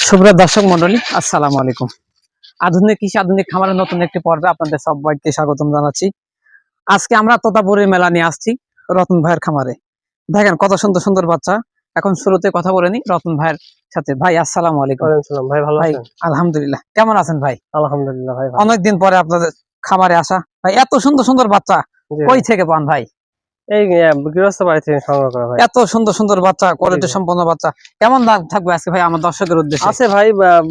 সুপ্রিয় দর্শক মন্ডলী, আসসালামু আলাইকুম। আধুনিক কৃষি আধুনিক খামারের নতুন একটি পর্বে আপনাদের সবাইকে স্বাগতম জানাচ্ছি। আজকে আমরা তোতাপুরীর মেলা নিয়ে আসছি রতন ভাইয়ের খামারে। দেখেন কত সুন্দর সুন্দর বাচ্চা। এখন শুরুতে কথা বলে নি রতন ভাইয়ের সাথে। ভাই আসসালামু আলাইকুম। ভাই ভালো ভাই আছেন? আলহামদুলিল্লাহ, কেমন আছেন ভাই? আলহামদুলিল্লাহ ভাই ভালো। অনেকদিন পরে আপনাদের খামারে আসা। ভাই এত সুন্দর সুন্দর বাচ্চা কই থেকে পান ভাই? এই গৃহস্থ বাড়ি থেকে সংগ্রহ করা ভাই। এত সুন্দর সুন্দর বাচ্চা, কোয়ালিটি সম্পন্ন বাচ্চা, কেমন দাম থাকবে আজকে ভাই আমার দর্শকের উদ্দেশ্যে? আছে ভাই,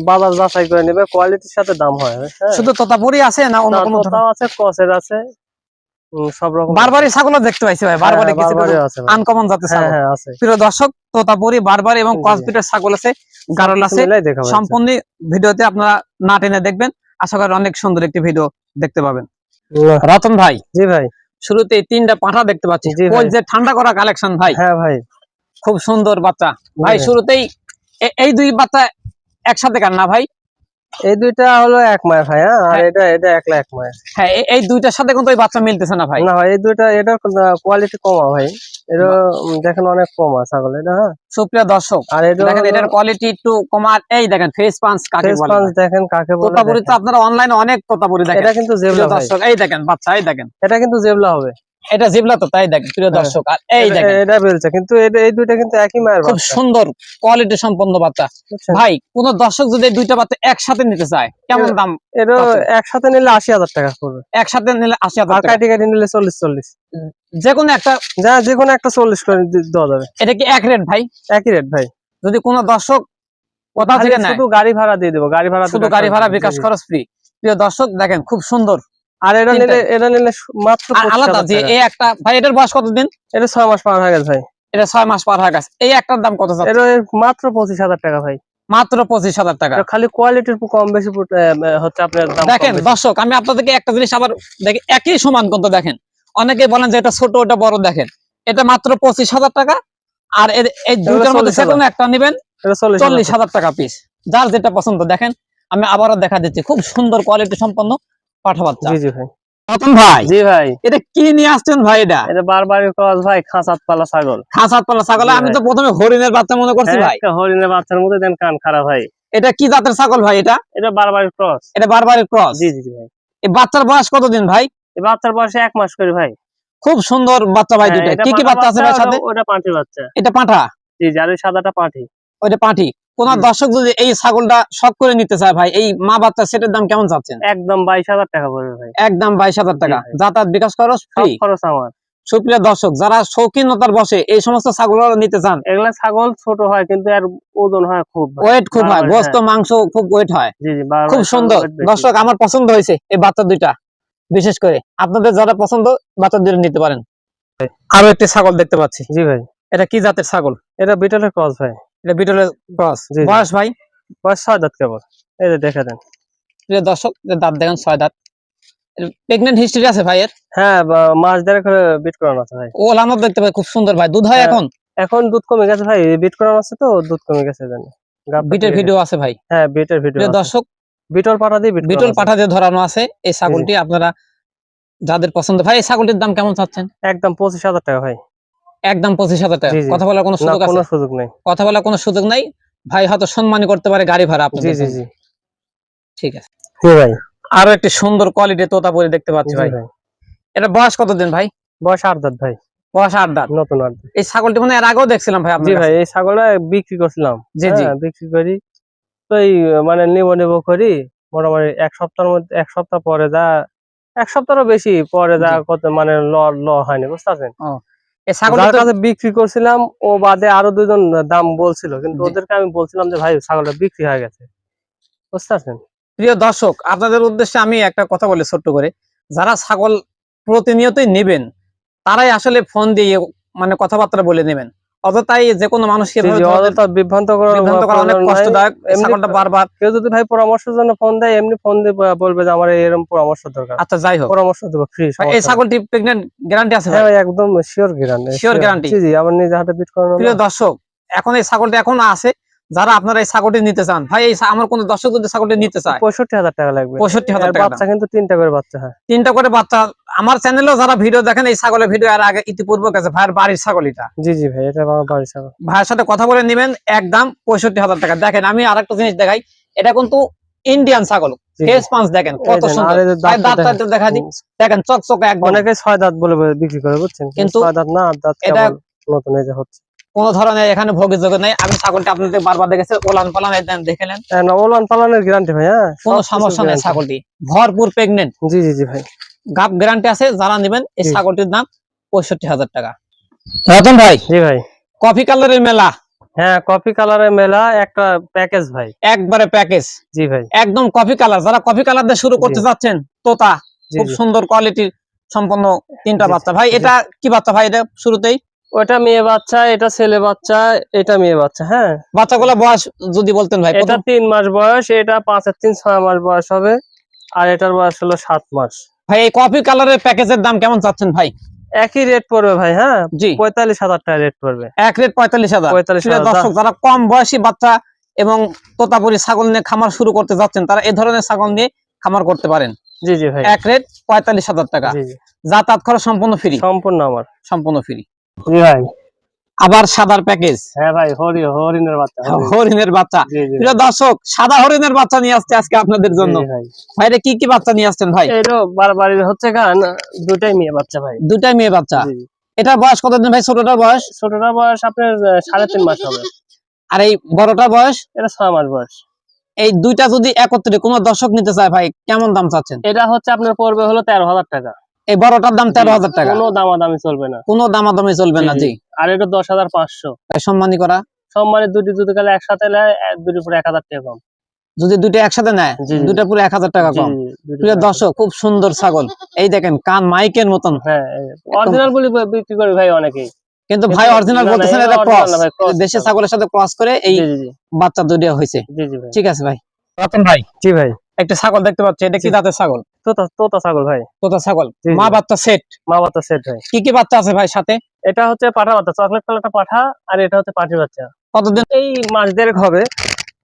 বাজার যাচাই করে নেবে, কোয়ালিটির সাথে দাম হয়। হ্যাঁ, শুধু তোতাপুরি আছে না অন্য কোনো? তোতাও আছে, ক্রসের আছে, সব রকম। বারবারি ছাগলও দেখতে পাইছি ভাই, বারবারি কিছু বারবারি আছে ভাই। আনকমন জাতের ছাগল। হ্যাঁ আছে। প্রিয় দর্শক, তোতাপুরি, বারবারি এবং ক্রসবিটের ছাগল আছে, গারল আছে। সম্পূর্ণ ভিডিওতে আপনারা না টেনে দেখবেন, আশা করি অনেক সুন্দর একটি ভিডিও দেখতে পাবেন। রতন ভাই, জি ভাই, শুরুতে তিনটা পাঠা দেখতে পাচ্ছি, ওই যে ঠান্ডা করা কালেকশন ভাই। হ্যাঁ ভাই, খুব সুন্দর বাচ্চা ভাই। শুরুতেই এই দুই বাচ্চা একসাথে কান না ভাই? এই দুইটা হলো এক মায়ের ভাই। আর এটা একলা এক মায়ের। হ্যাঁ, এই দুইটার সাথে কিন্তু ওই বাচ্চা মিলতেছে না ভাই। না ভাই, এই দুইটা এটার কোয়ালিটি কমা ভাই। এটা দেখেন অনেক কমা ছাগল এটা। হ্যাঁ, সুপ্রিয় দর্শক, আর দেখেন এটার কোয়ালিটি একটু কমা। এই দেখেন ফেস পাঞ্চ কাকে বলে, দেখেন কাকে বলে। তোতাপুরি তো আপনারা অনলাইনে অনেক তোতাপুরি দেখেন। এটা কিন্তু জেবলা ভাই। দর্শক এই দেখেন বাচ্চা, এই দেখেন এটা কিন্তু জেবলা হবে। এটা জিবলা তো, তাই দেখেন প্রিয় দর্শক। আর এই দেখেন এটা বেলছে, কিন্তু এই দুইটা কিন্তু একই মায়ের খুব বাচ্চা। সুন্দর কোয়ালিটি সম্পন্ন বাচ্চা ভাই। কোন দর্শক যদি দুইটা বাচ্চা একসাথে নিতে চায় কেমন দাম? এটা একসাথে নিলে ৮০,০০০ টাকা পড়বে। একসাথে নিলে ৮০,০০০ টাকা। কাটি কাটি নিলে ৪০। যেকোনো একটা, যেকোনো একটা ৪০ করে দেওয়া যাবে। এটা কি এক রেট ভাই? একই রেট ভাই। যদি কোনো দর্শক কোথা থেকে নেয়, শুধু গাড়ি ভাড়া দিয়ে দেবো। গাড়ি ভাড়া, শুধু গাড়ি ভাড়া, বিকাশ খরচ ফ্রি। প্রিয় দর্শক দেখেন খুব সুন্দর। আর এটা নিলে মাত্র আলাদা যে এই একটা ভাই, এটার বয়স কতদিন? এটা ৬ মাস পার হয়ে গেছে ভাই। এটা ৬ মাস পার হয়ে গেছে। এই একটার দাম কত? এটা মাত্র ২৫,০০০ টাকা ভাই। মাত্র ২৫,০০০ টাকা। খালি কোয়ালিটির কম বেশি হচ্ছে আপনার দাম। দেখেন দর্শক, আমি আপনাদেরকে একটা জিনিস আবার দেখি, একই সমান কিন্তু দেখেন। অনেকে বলেন যে এটা ছোট ওটা বড়, দেখেন এটা মাত্র ২৫,০০০ টাকা। আর এই দুইটার মধ্যে যে কোনো একটা নেবেন ৪০,০০০ টাকা পিস, যার যেটা পছন্দ। দেখেন আমি আবারও দেখা দিচ্ছি, খুব সুন্দর কোয়ালিটি সম্পন্ন পাঠা বাচ্চা। জি জি ভাই। রতন ভাই, জি ভাই, এটা কি নিয়ে আসছেন ভাই? এটা বারবারি ক্রস ভাই, খাঁচাত পালা ছাগল। খাঁচাত পালা ছাগল? আমি তো প্রথমে হরিণের বাচ্চা মনে করছি ভাই। হরিণের বাচ্চার মধ্যে দেন কান খারাপ ভাই। এটা কি জাতের ছাগল ভাই? এটা বারবারি ক্রস। এটা বারবারি ক্রস। জি জি ভাই। এই বাচ্চার বয়স কতদিন ভাই? এই বাচ্চার বয়স ১ মাস করে ভাই। খুব সুন্দর বাচ্চা ভাই। দুইটা কি কি বাচ্চা আছে ভাই সাথে? ওটা পাঁঠি বাচ্চা। এটা পাঁঠা? জি জি। আর ওই সাদাটা পাঁঠি। ওইটা পাঁঠি। কোন দর্শক যদি এই ছাগলটা শখ করে নিতে চায় ভাই, এই মা বাচ্চা সেটার দাম কেমন চাচ্ছেন? একদম ২২,০০০ টাকা পড়বে ভাই। একদম ২২,০০০ টাকা। যাতায়াত বিকাশ খরচ ফ্রি। খরচ আমার। সুপ্রিয় দর্শক, যারা শৌখিনতার বসে এই সমস্ত ছাগল নিতে চান, এগুলা ছাগল ছোট হয় কিন্তু এর ওজন হয় খুব, ওয়েট খুব হয়, গোস্ত মাংস খুব ওয়েট হয়। জি জি। খুব সুন্দর দর্শক, আমার পছন্দ হয়েছে এই বাচ্চা দুইটা। বিশেষ করে আপনাদের যারা পছন্দ, বাচ্চা দুইটা নিতে পারেন। আরো একটি ছাগল দেখতে পাচ্ছি। জি ভাই। এটা কি জাতের ছাগল? এটা বিটলের ক্রস ভাই। এটা বিটলের ক্রস। বয়স ভাই? বয়স ৬ দাঁত কেবল। এই যে দেখে দেন প্রিয় দর্শক, দাঁত দেখেন ৬ দাঁত। প্রেগন্যান্ট হিস্ট্রি আছে ভাই এর? হ্যাঁ, মাস দেড়েক করে বিট করানো আছে ভাই। ও লামত দেখতে পাই, খুব সুন্দর ভাই। দুধ হয় এখন? এখন দুধ কমে গেছে ভাই, বিট করানো আছে তো দুধ কমে গেছে জানি। বিটের ভিডিও আছে ভাই? হ্যাঁ, বিটের ভিডিও আছে। দর্শক, বিটল পাঠা দিয়ে বিটল পাঠা দিয়ে ধরানো আছে এই ছাগলটি। আপনারা যাদের পছন্দ ভাই, এই ছাগলটির দাম কেমন চাচ্ছেন? একদম ২৫,০০০ টাকা ভাই। একদম ২৫,০০০ টাকা। কথা বলার কোনো সুযোগ আছে? কোনো সুযোগ নেই। কথা বলার কোনো সুযোগ নাই ভাই, হয়তো সম্মানী করতে পারে গাড়ি ভাড়া আপনাদের। জি জি জি। ঠিক আছে। হ্যাঁ ভাই। আরো একটি সুন্দর কোয়ালিটি তোতাপুরি দেখতে পাচ্ছি ভাই। এটা বয়স কতদিন ভাই? বয়স ৮ দাঁত ভাই। বয়স ৮ দাঁত। নতুন ৮ দাঁত। এই ছাগলটি মানে এর আগেও দেখছিলাম ভাই আপনার? জি ভাই, এই ছাগলটা বিক্রি করছিলাম। জি জি। বিক্রি করি তো এই মানে নেব করি মোটামুটি ১ সপ্তাহের মধ্যে, ১ সপ্তাহ পরে যা, ১ সপ্তাহেরও বেশি পরে যা কত মানে ল হয়নি, বুঝতে পারছেন? এই ছাগলটার কাছে বিক্রি করছিলাম, ও বাদে আরো দুজন দাম বলছিল, কিন্তু ওদেরকে আমি বলছিলাম যে ভাই ছাগলটা বিক্রি হয়ে গেছে, বুঝতে পারছেন? প্রিয় দর্শক, আপনাদের উদ্দেশ্যে আমি একটা কথা বলি ছোট্ট করে। যারা ছাগল প্রতিনিয়তই নেবেন, তারাই আসলে ফোন দিয়ে মানে কথাবার্তা বলে নেবেন। অযথাই যে কোনো মানুষকে বিভ্রান্ত করা অনেক কষ্টদায়ক। ছাগলটা বারবার কেউ যদি ভাই পরামর্শের জন্য ফোন দেয়, এমনি ফোন দিয়ে বলবে যে আমার এরকম পরামর্শ দরকার। আচ্ছা যাই হোক, পরামর্শ দেবো ফ্রি। এই ছাগলটি প্রেগন্যান্ট গ্যারান্টি আছে? হ্যাঁ একদম শিওর গ্যারান্টি। Sure guarantee? জি জি, আমার নিজে হাতে বিট করানো। প্রিয় দর্শক, এখন এই ছাগলটা এখন আছে, যারা আপনারা এই ছাগলটি নিতে চান ভাই, আমার কোন দর্শক যদি ছাগলটি নিতে চায় 65,000 টাকা লাগবে। 65,000 টাকা বাচ্চা কিন্তু 3টা করে বাচ্চা হয়। 3টা করে বাচ্চা। আমার চ্যানেলেও যারা ভিডিও দেখেন এই ছাগলের ভিডিও আর আগে ইতিপূর্বে গেছে ভাইয়ের বাড়ির ছাগল এটা। জি জি ভাই, এটা আমার বাড়ির ছাগল। ভাইয়ের সাথে কথা বলে নেবেন, একদম 65,000 টাকা। দেখেন আমি আরেকটা জিনিস দেখাই, এটা কিন্তু ইন্ডিয়ান ছাগল, ফেস পাঁচ দেখেন কত সুন্দর, দাঁতটা দেখা দিই, দেখেন চকচকে একদম। অনেকে 6 দাঁত বলে বিক্রি করে বুঝছেন, কিন্তু 6 দাঁত না, 8 দাঁত এটা নতুন এই যে হচ্ছে। কোন ধরনের এখানে ভোগযোগ নেই। আমি ছাগলটা আপনাদের বারবার দেখেছি, ওলান পালান দেখে নেন, ওলান পালানের গ্যারান্টি ভাই। হ্যাঁ, কোনো সমস্যা নেই, ছাগলটি ভরপুর প্রেগনেন্ট। জি জি জি ভাই, গাব গ্যারান্টি আছে। যারা নেবেন এই ছাগলটির দাম 65,000 টাকা। রতন ভাই, জি ভাই, কফি কালারের মেলা। হ্যাঁ, কফি কালারের মেলা একটা প্যাকেজ ভাই, একবারে প্যাকেজ। জি ভাই, একদম কফি কালার। যারা কফি কালার দিয়ে শুরু করতে যাচ্ছেন, তোতা খুব সুন্দর কোয়ালিটির সম্পন্ন 3টা বাচ্চা। ভাই এটা কি বাচ্চা ভাই? এটা শুরুতেই ওটা মেয়ে বাচ্চা, এটা ছেলে বাচ্চা, এটা মেয়ে বাচ্চা। হ্যাঁ, বাচ্চাগুলো বয়স যদি বলতেন ভাই। এটা 3 মাস বয়স, এটা 5 3 6 মাস বয়স হবে, আর এটার বয়স হলো 7 মাস। ভাই এই কফি কালারের প্যাকেজের দাম কেমন চাচ্ছেন ভাই? একই রেট পড়বে ভাই। হ্যাঁ জি, 45,000 টাকা রেট পড়বে। এক রেট 45,000। দর্শক যারা কম বয়সী বাচ্চা এবং তোতাপুরি ছাগল নিয়ে খামার শুরু করতে যাচ্ছেন, তারা এই ধরনের ছাগল নিয়ে খামার করতে পারেন। জি জি ভাই, এক রেট 45,000 টাকা। যাতায়াত খরচ সম্পূর্ণ ফ্রি। সম্পূর্ণ আমার, সম্পূর্ণ ফ্রি। জি ভাই। আবার সাদার প্যাকেজ। হ্যাঁ ভাই, হরিণের বাচ্চা। হরিণের বাচ্চা। প্রিয় দর্শক, সাদা হরিণের বাচ্চা নিয়ে আসছে আজকে আপনাদের জন্য। ভাই কি কি বাচ্চা নিয়ে আসছেন ভাই? এইটা বাড়ির হচ্ছে গান, দুটাই মেয়ে বাচ্চা ভাই। দুটাই মেয়ে বাচ্চা। এটা বয়স কতদিন ভাই? ছোটটার বয়স? ছোটটার বয়স আপনার 3.5 মাস হবে। আর এই বড়টার বয়স? এটা 6 মাস বয়স। এই দুইটা যদি একত্রে কোনো দর্শক নিতে চায় ভাই, কেমন দাম চাচ্ছেন? এটা হচ্ছে আপনার পড়বে হলো 13,000 টাকা। এই বড়টার দাম 13,000 টাকা। কোনো দামাদামি চলবে না, কোনো দামাদামি চলবে না। জি। আর এটা 10,500 সম্মানী করা। সম্মানী দুটি যদি কালে একসাথে নেয়, দুটি পুরো 1,000 টাকা কম। যদি দুটো একসাথে নেয়, দুটো পুরো 1,000 টাকা কম। প্রিয় দর্শক, খুব সুন্দর ছাগল। এই দেখেন কান মাইকের মতন। হ্যাঁ, অরিজিনাল বলি বিক্রি করে ভাই অনেকেই, কিন্তু ভাই অরিজিনাল বলতেছেন, এটা ক্রস, দেশি ছাগলের সাথে ক্রস করে এই বাচ্চা দুটো হয়েছে। ঠিক আছে ভাই। রতন ভাই, জি ভাই, একটা ছাগল দেখতে পাচ্ছি, এটা কি জাতের ছাগল? তোতা ছাগল ভাই। তোতা ছাগল, মা বাচ্চা সেট। মা বাচ্চা সেট ভাই। কি কি বাচ্চা আছে ভাই সাথে? এটা হচ্ছে পাঠা বাচ্চা, চকলেট কালারটা পাঠা, আর এটা হচ্ছে পাঠি বাচ্চা। কতদিন? এই মাস দেড়েক হবে।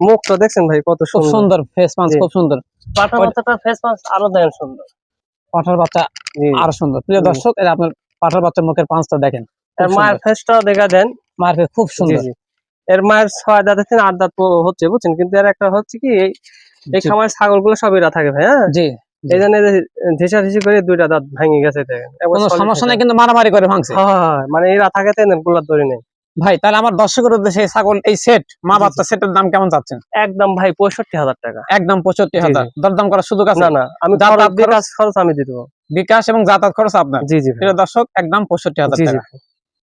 মুখটা দেখছেন ভাই কত সুন্দর, ফেস পাঁচ খুব সুন্দর। পাঠা বাচ্চাটার ফেস পাঁচ আরো দেখেন সুন্দর, পাঠার বাচ্চা আরো সুন্দর। প্রিয় দর্শক, এটা আপনার পাঠার বাচ্চার মুখের পাঁচটা দেখেন। এর মায়ের ফেসটা দেখা দেন, মায়ের ফেস খুব সুন্দর। এর মায়ের 6 দাঁত থেকে 8 দাঁত হচ্ছে বুঝছেন, কিন্তু এর একটা হচ্ছে কি, এই খামারের ছাগলগুলো সব এরা থাকে ভাই। হ্যাঁ জি, এই জন্য ঢেসা করে 2টা দাঁত ভেঙে গেছে। কোনো সমস্যা নাই, কিন্তু মারামারি করে ভাঙছে। মানে এরা থাকে তো গুলার দড়ি নেই ভাই। তাহলে আমার দর্শকের উদ্দেশ্যে ছাগল এই সেট, মা বাচ্চা সেটের দাম কেমন চাচ্ছেন? একদম ভাই 65,000 টাকা। একদম 65,000। দরদাম করার সুযোগ আছে? না, আমি বিকাশ খরচ আমি দিয়ে দেবো। বিকাশ এবং যাতায়াত খরচ আপনার। জি জি, প্রিয় দর্শক, একদম 65,000 টাকা।